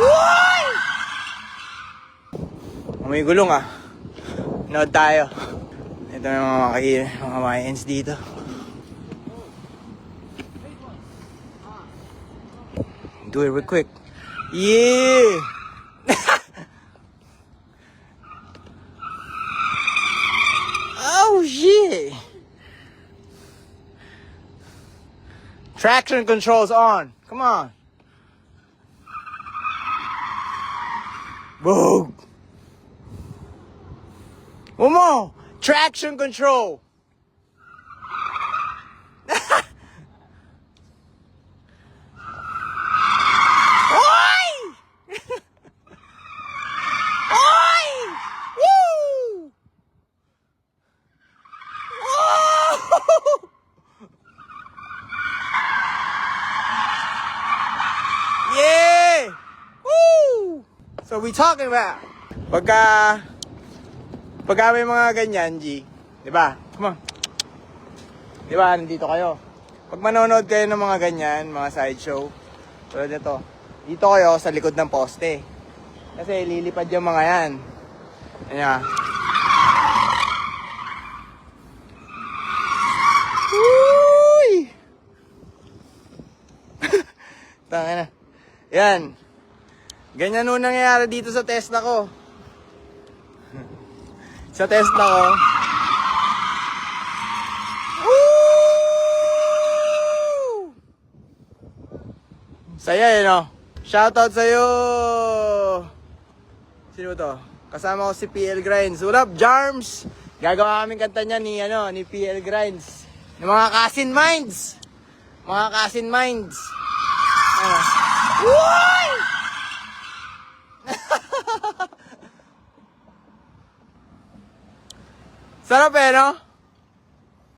Uy! May gulong ah. Nood tayo. Ito yung mga YNs dito. Do it real quick. Yeah! Oh shit! Traction controls on. Come on. Boom. One more. Traction control. Oi! Oi! Woo! Oh! Yeah! Woo! So we talking about pagka may mga ganyan, G, 'di ba? Come on. 'Di ba, nandito kayo. Pag manonood kayo ng mga ganyan, mga sideshow, tulad nito. Dito kayo sa likod ng poste. Kasi lilipad yung mga yan. Ayan. Uy! Tanga na. Yan. Ganyan nung nangyayari dito sa Tesla ko. Sa Tesla ko. Woo! Saya no? Shoutout sa'yo! Sino to? Kasama ko si PL Grinds. What up, Jarms? Gagawa kaming kanta niya ni PL Grinds. Ng mga Kasin Minds. Mga Kasin Minds. Uy! Sarap no?